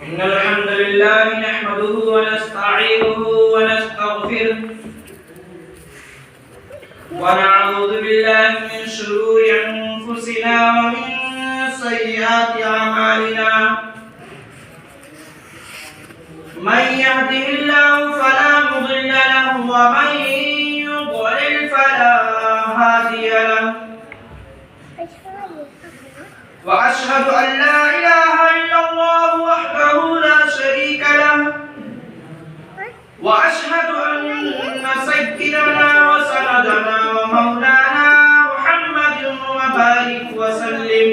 إن الحمد لله نحمده ونستعينه ونستغفره ونعوذ بالله من شرور أنفسنا ومن سيئات أعمالنا من يهده الله فلا مضل له ومن يضلل فلا هادي له وأشهد أن لا إله إلا الله وحده لا شريك له وأشهد أن سيدنا وسندنا ومولانا محمد وبارك وسلم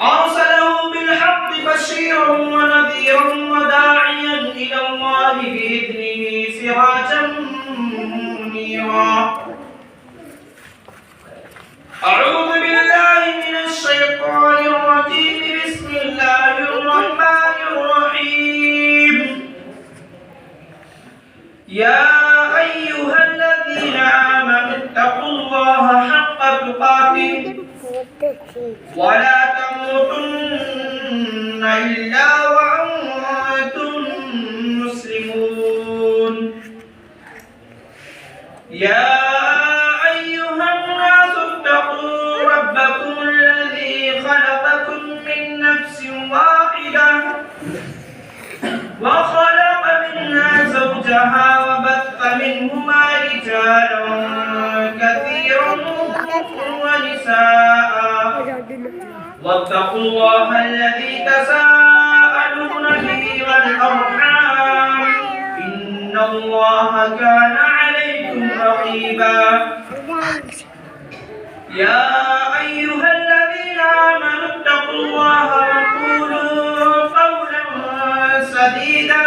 أرسله بالحق بشيرا ونذيرا وداعيا إلى الله بإذنه سراجا منيرا أعوذ بالله من الشيطان الرجيم بسم الله الرحمن الرحيم يا أيها الذين آمنوا اتقوا الله حق تقاته ولا تموتن إلا وأنتم مسلمون يا أيها الناس اتقوا ربكم الذي خلقكم من نفس واحدة وخلق منها زوجها وبث منهما رجالا كثيرا ونساء واتقوا الله الذي تساءلون به والأرحام إن الله كان عليكم رقيبا يا أيها الذين آمنوا اتقوا الله وقولوا قولا سديدا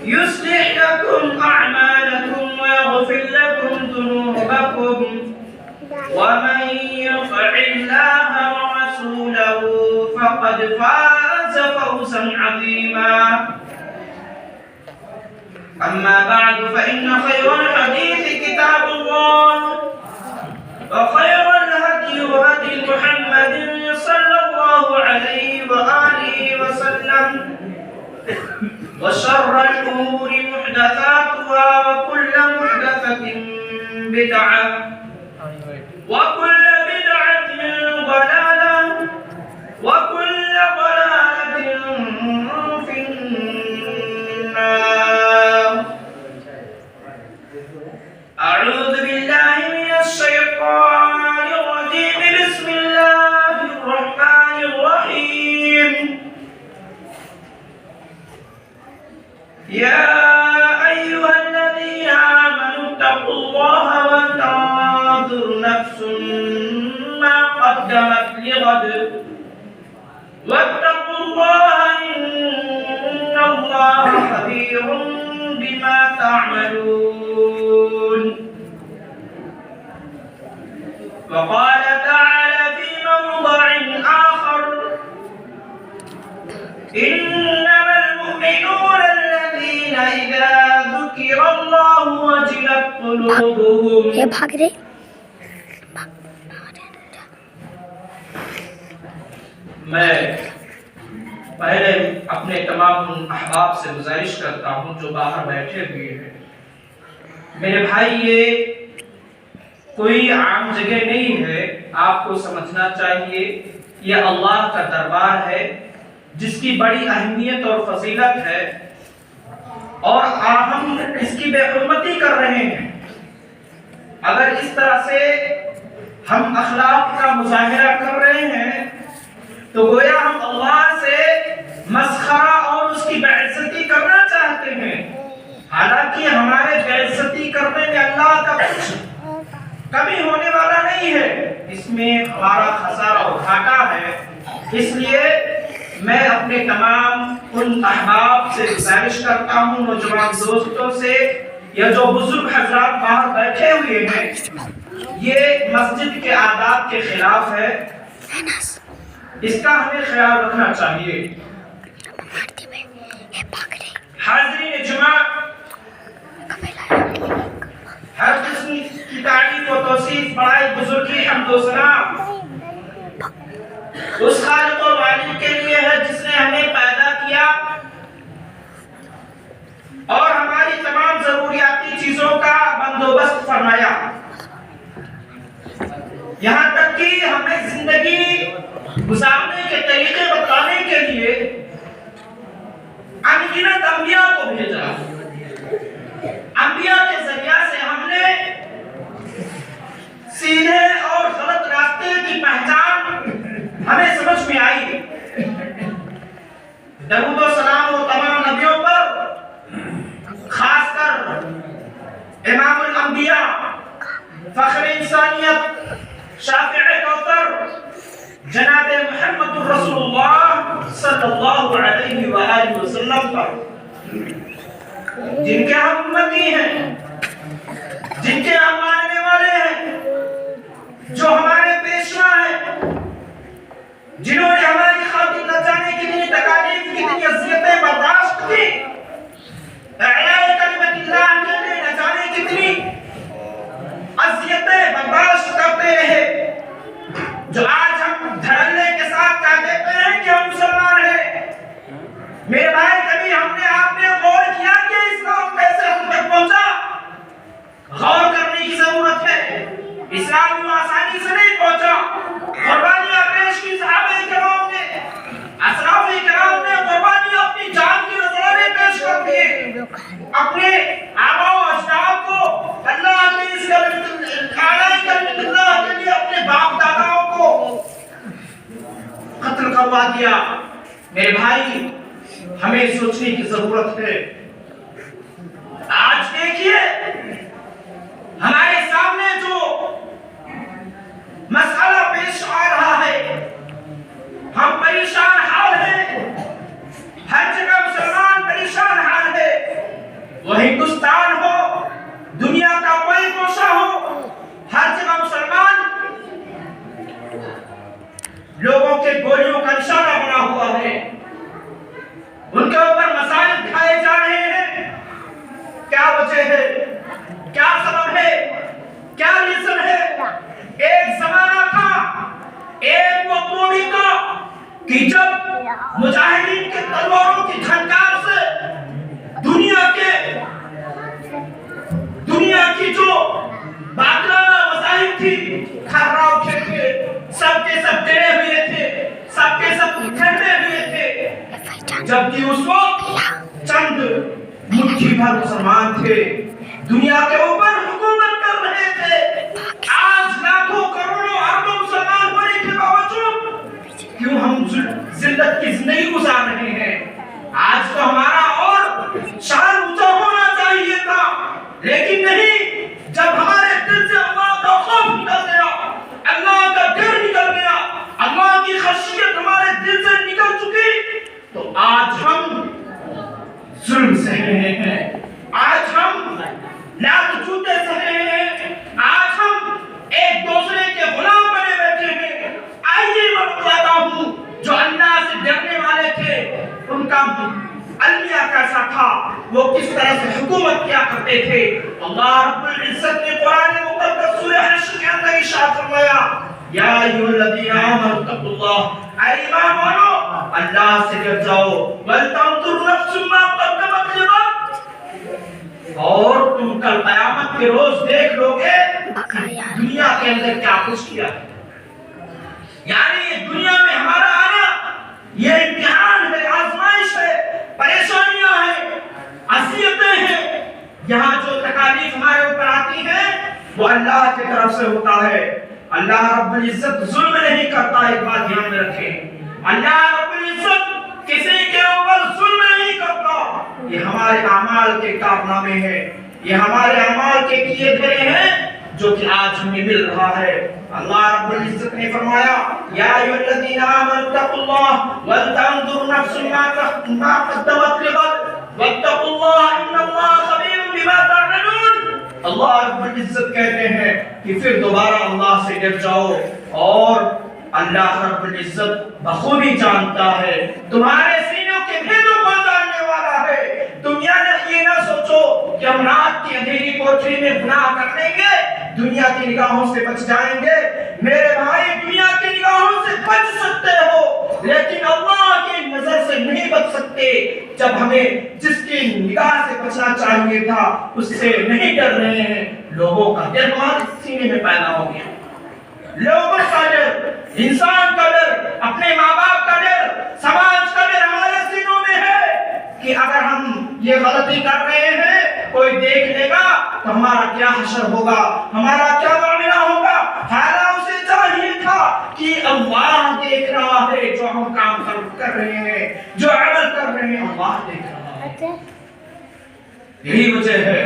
يصلح لكم أعمالكم ويغفر لكم ذنوبكم ومن يطع الله ورسوله فقد فاز فوزا عظيما أما بعد فإن خير الحديث كتاب الله وخير الهدي هدي محمد صلى الله عليه وآله وسلم وشر الأمور محدثاتها وكل محدثة بدعة وكل بدعة ضلالة وكل ضلالة في النار أعوذ بالله من الشيطان الرجيم بسم الله الرحمن الرحيم يا أيها الذين آمنوا اتقوا الله ولتنظر نفس ما قدمت لغد واتقوا الله إن الله خبير بما تعملون وقال تعالى في موضع آخر إنما المؤمنون الذين إذا ذكر الله وجلت قلوبهم میں پہلے اپنے تمام احباب سے گزارش کرتا ہوں جو باہر بیٹھے ہوئے ہیں میرے بھائی یہ کوئی عام جگہ نہیں ہے. آپ کو سمجھنا چاہیے یہ اللہ کا دربار ہے جس کی بڑی اہمیت اور فضیلت ہے، اور ہم اس کی بے حرمتی کر رہے ہیں. اگر اس طرح سے ہم اخلاق کا مظاہرہ کر رہے ہیں تو گویا ہم اللہ سے مسخرہ اور اس کی بے عزتی کرنا چاہتے ہیں. حالانکہ ہمارے بے عزتی کرنے میں اللہ کا کچھ کمی ہونے والا نہیں ہے، اس میں ہمارا خسارہ اور گھاٹا ہے. اس لیے میں اپنے تمام ان احباب سے گزارش کرتا ہوں، نوجوان دوستوں سے، یا جو بزرگ حضرات باہر بیٹھے ہوئے ہیں، یہ مسجد کے آداب کے خلاف ہے، اس کا ہمیں خیال رکھنا چاہیے. حاضرین جمعہ، ہر قسم کی تعریف و توصیف بڑائی بزرگی حمد و ثنا اس خالق و والد کے لیے ہے جس نے ہمیں پیدا کیا اور ہماری تمام ضروریاتی چیزوں کا بندوبست فرمایا، یہاں تک کہ ہمیں زندگی گزارنے کے طریقے بتانے کے لیے انگنت انبیاء کو بھیجا. انبیاء کے ذریعہ سے ہم نے سیدھے اور غلط راستے کی پہچان ہمیں سمجھ میں آئی. درود و سلام و تمام نبیوں پر، خاص کر امام الانبیاء، فخر انسانیت، شافع کوثر، جناب محمد رسول اللہ صلی اللہ علیہ وآلہ وسلم پر، جن کے ہم امتی ہیں، جن کے ہم ماننے والے ہیں، جو ہمارے پیشوا ہیں، جنہوں نے ہماری خاطر نہ جانے کتنی تکالیف، کتنی اذیتیں برداشت کی، اعلاء کلمت اللہ کے لیے نہ جانے کتنی اذیتیں برداشت کرتے رہے، جو آج ہم دھڑلے کے ساتھ کہہ دیتے ہیں کہ ہم مسلمان ہیں. میرے بھائی، کبھی ہم نے آپ نے غور کیا کہ اسلام کیسے ہم تک پہنچا؟ غور کرنے کی ضرورت ہے. اسلام یوں آسانی سے نہیں پہنچا. قربانیاں پیش کی صحابہ کرام نے، اسلاف کرام نے قربانیاں اپنی جان کی نذرانے پیش کر دیے، اپنے آبا و اجداد کو اللہ کی اس کلمت اللہ کے لیے اپنے باپ داداؤں کو قتل کروا دیا. میرے بھائی، ہمیں سوچنے کی ضرورت ہے. آج دیکھیے ہمارے سامنے جو مسئلہ پیش آ رہا ہے، ہم پریشان حال ہیں. ہر جگہ مسلمان پریشان حال ہے، وہ ہندوستان ہو، دنیا کا کوئی گوشہ ہو، ہر جگہ مسلمان لوگوں کے گولیوں کا نشانہ بنا ہوا ہے. ان کے اوپر مسائل اٹھائے جا رہے ہیں. کیا وجہ ہے؟ کیا سبب ہے؟ کیا ریزن ہے؟ ایک زمانہ تھا، ایک وقت بھی تھا کہ جب مجاہدین کے تلواروں کی جھنکار سے دنیا کی جو باطلانہ مذاہب تھی کھرا اٹھے تھے، سب کے سب ڈرے ہوئے تھے، سب کے سب ٹھنڈے ہوئے تھے، جبکہ اس وقت چند مٹھی بھر مسلمان تھے، دنیا کے اوپر حکومت کر رہے تھے. آج لاکھوں کروڑوں اربوں مسلمان ہونے کے باوجود کیوں ہم ذلت کی زندگی گزار رہے ہیں؟ آج تو ہمارا اور شان اونچا ہونا چاہیے تھا، لیکن نہیں. جب ہمارے دل سے اللہ کا خوف نکل گیا، اللہ کا ڈر نکل گیا، اللہ کی خشیت ہمارے دل سے نکل چکی، تو آج ہم ظلم سہ رہے ہیں، آج ہم لات جوتے سہ رہے ہیں، آج ہم ایک دوسرے کے غلام بنے بیٹھے ہیں. آئیے میں بتاتا ہوں جو اللہ سے ڈرنے والے تھے ان کا المیہ کیسا تھا، وہ کس طرح سے حکومت کیا کرتے تھے. اللہ رب العزت نے قرآن مقدس سورہ حشر کے اندر ارشاد فرمایا، یا ایھا الذین آمنوا اتقوا اللہ، اے ایمان والو اللہ سے ڈر جاؤ، ولتنظر نفس ما قدمت لغد، اور تم کل قیامت کے روز دیکھ لو گے دنیا کے اندر کیا کچھ کیا ہے. یعنی یہ دنیا میں ہمارا آنا یہ امتحان ہے، آزمائش ہے، پریشانیاں ہیں، اذیتیں ہیں. یہاں جو تکالیف ہمارے اوپر آتی ہیں وہ اللہ کی طرف سے ہوتا ہے. اللہ رب العزت ظلم نہیں کرتا، ایک بات دھیان میں رکھیں. اللہ رب العزت کسی کے اوپر ظلم نہیں کرتا. یہ ہمارے اعمال کے کارنامے ہیں، یہ ہمارے اعمال کے کیے دھرے ہیں جو کہ آج ہمیں مل رہا ہے. اللہ رب العزت نے فرمایا یا ایھا الذین آمنوا اتقوا اللہ ولتنظر نفس ما قدمت لغد واتقوا اللہ ان اللہ خبیر بما تعملون. اللہ رب العزت کہتے ہیں کہ پھر دوبارہ اللہ سے ڈر جاؤ، اور اللہ رب العزت بخوبی جانتا ہے تمہارے سینوں کے بھیدوں کو جاننے والا ہے. تم یہ نہ سوچو کہ ہم رات کی اندھیری کوٹری میں گناہ کر لیں گے، دنیا کی نگاہوں سے بچ جائیں گے. میرے بھائی دنیا کی نگاہوں سے بچ سکتے ہو لیکن اللہ کی نظر سے نہیں بچ سکتے. جب ہمیں جس کی نگاہ سے بچنا چاہیے تھا اس سے نہیں ڈر رہے ہیں. لوگوں کا ڈر ہمارے سینے میں پیدا ہو گیا، لوگوں کا ڈر، انسان کا ڈر، اپنے ماں باپ کا ڈر، سماج کا ڈر ہمارے سینوں میں ہے کہ اگر ہم یہ غلطی کر رہے ہیں کوئی دیکھ لے گا تو ہمارا کیا حشر ہوگا، ہمارا کیا معاملہ ہوگا. حالانکہ اسے چاہیے تھا کہ اللہ دیکھ رہا ہے جو ہم کام کر رہے ہیں، جو عمل کر رہے ہیں، اللہ دیکھ رہا ہے. یہی وجہ ہے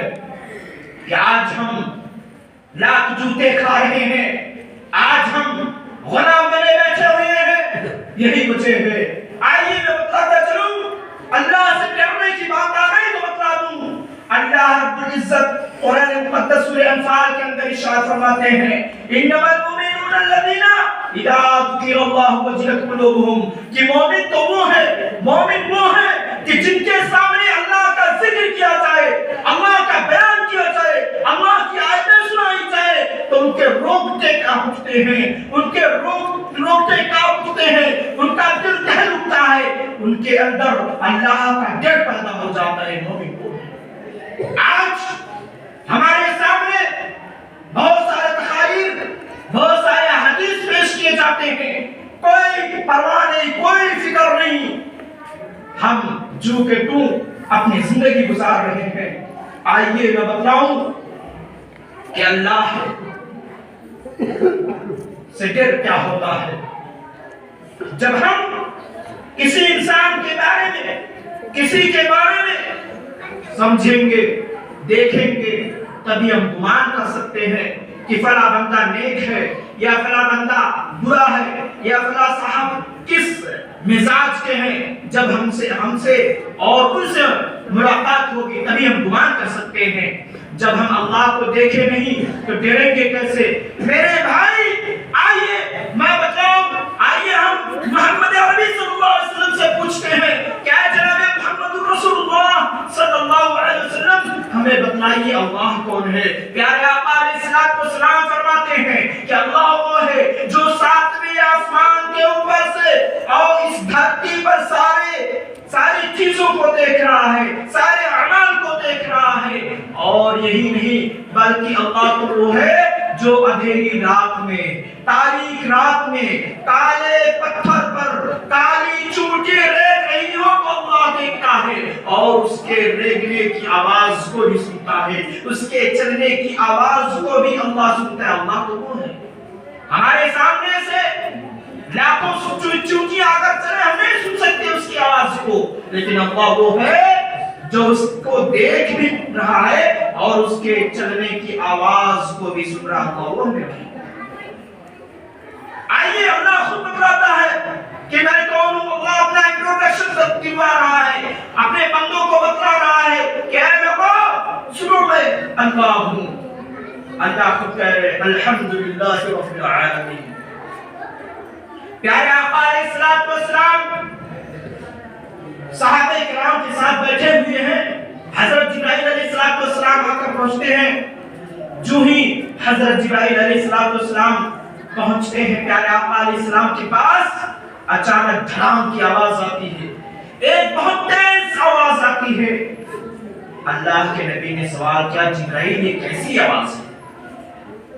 کہ آج ہم لاکھ جوتے کھا رہے ہیں، آج ہم غلام بنے بیٹھے ہوئے ہیں. یہی وجہ ہے. آئیے میں بتاتا چلوں، اللہ سے ڈرنے کی بات آ گئی تو بتلا دوں. اللہ رب العزت قرآن مقدس سورہ انفال کے اندر ارشاد فرماتے ہیں انما المؤمنون الذین اذا ذکر اللہ وجلت قلوبہم، کہ مومن تو وہ ہے کہ جن کے سامنے اللہ کا ذکر کیا جائے، اللہ کا بیان کیا جائے، اللہ کی آیتیں سنائی جائے تو ان کے روکتے کانپ اٹھتے ہیں، ان کے روکتے کانپ اٹھتے ہیں، ان کا دل دہل اٹھتا ہے، ان کے اندر اللہ کا ڈر پیدا ہو جاتا ہے. مومن کو آج ہمارے سامنے بہت سارے تقاریر، بہت سارے حدیث پیش کیے جاتے ہیں، کوئی پرواہ نہیں، کوئی فکر نہیں، ہم جو کہ تو اپنی زندگی گزار رہے ہیں. آئیے میں بتلاؤں کہ اللہ سے ڈر کیا ہوتا ہے. جب ہم کسی انسان کے بارے میں، کسی کے بارے میں سمجھیں گے، دیکھیں گے، تبھی ہم گمان کر سکتے ہیں کہ فلاں بندہ نیک ہے یا فلاں بندہ برا ہے یا فلاں صاحب کس مزاج کے ہیں. جب ہم سے اور ان سے ملاقات ہوگی تبھی ہم گمان کر سکتے ہیں. جب ہم اللہ کو دیکھیں نہیں تو ڈریں گے کیسے؟ میرے بھائی آئیے میں بتاؤں، آئیے ہم محمد عربی صلی اللہ علیہ وسلم سے پوچھتے ہیں کیا جناب محمد رسول اللہ صلی اللہ علیہ وسلم ہمیں بتلائیے اللہ کون ہے. پیارے آقا علیہ السلام فرماتے ہیں کہ اللہ وہ ہے جو ساتویں آسمان کے اوپر سے اور اس دھرتی پر ساری چیزوں کو دیکھ رہا ہے، سارے اعمال کو دیکھ رہا ہے. اور یہی نہیں بلکہ اللہ تو وہ ہے جو اندھیری رات میں، تاریک رات میں، کالے پتھر پر کالی چوٹی ریگ رہی ہو تو اللہ دیکھتا ہے اور اس کے ریگنے کی آواز کو بھی سنتا ہے، اس کے چلنے کی آواز کو بھی اللہ سنتا ہے. اللہ تو وہ ہے. ہمارے سامنے سے لاکھوں چوٹیاں اگر چلے ہم نہیں سن سکتے اس کی آواز کو، لیکن اللہ وہ ہے جو اس کو دیکھ بھی رہا ہے اور اس کے چلنے کی آواز کو بھی سن رہا ہے. آئیے اللہ خود بتلاتا ہے کہ میں کون ہوں. اللہ اپنا انٹروڈکشن دلوا رہا ہے، اپنے بندوں کو بتلا رہا ہے کہ اے لوگو سنو میں اللہ ہوں. اللہ خود کہہ رہے الحمدللہ رب العالمین. پیارے آقا علیہ السلام صحابہ کرام کے ساتھ بیٹھے ہوئے ہیں. حضرت جبرائیل علیہ السلام آ کر پہنچتے ہیں. جو ہی حضرت جبرائیل علیہ السلام پہنچتے ہیں پیارے آقا علیہ السلام کے پاس، اچانک دھڑام کی آواز آتی ہے، ایک بہت تیز آواز آتی ہے. اللہ کے نبی نے سوال کیا جبرائیل یہ کیسی آواز ہے؟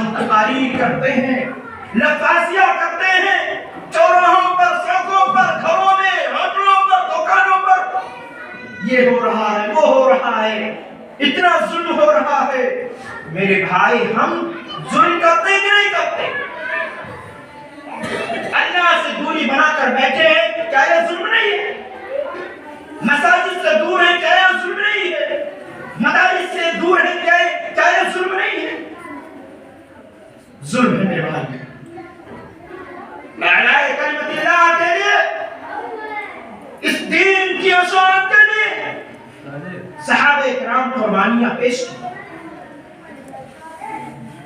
ہم تقاریر کرتے ہیں، لفافیہ کرتے ہیں، چوراہوں پر، سڑکوں پر، گھروں میں، ہوٹلوں پر، دکانوں پر یہ ہو رہا ہے، وہ ہو رہا ہے، اتنا ظلم ہو رہا ہے۔ میرے بھائی، ہم ظلم کرتے کہ نہیں کرتے؟ اللہ سے دوری بنا کر بیٹھے ہیں، کیا یہ ظلم نہیں ہے؟ مساجد سے دور ہیں، کیا یہ ظلم نہیں ہے؟ مدارس سے دور ہیں، کیا یہ ظلم نہیں ہے؟ ظلم ہے میرے بھائی۔ اعلاء کلمت اللہ کے لیے، اس دین کی اصولت کے لیے صحابہ کرام قربانیاں پیش کی۔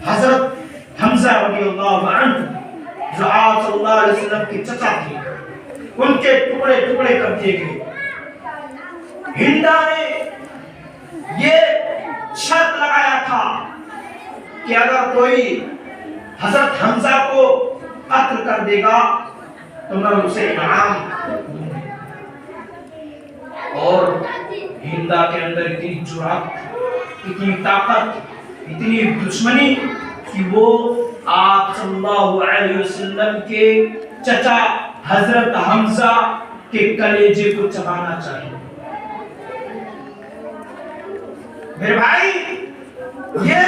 حضرت حمزہ رضی اللہ عنہ جو آپ صلی اللہ علیہ وسلم کے چچا تھے، ان کے ٹکڑے ٹکڑے کر دیے گئے۔ ہندا نے یہ شرط لگایا تھا کہ اگر کوئی حضرت حمزہ کو قتل کر دے گا تو میں اسے انعام دوں گی۔ اور ہندا کے اندر اتنی جرأت، اتنی طاقت، اتنی دشمنی کہ وہ آپ صلی اللہ علیہ وسلم کے چچا حضرت حمزہ کے کلیجے کو چبانا چاہیے۔ میرے بھائی، یہ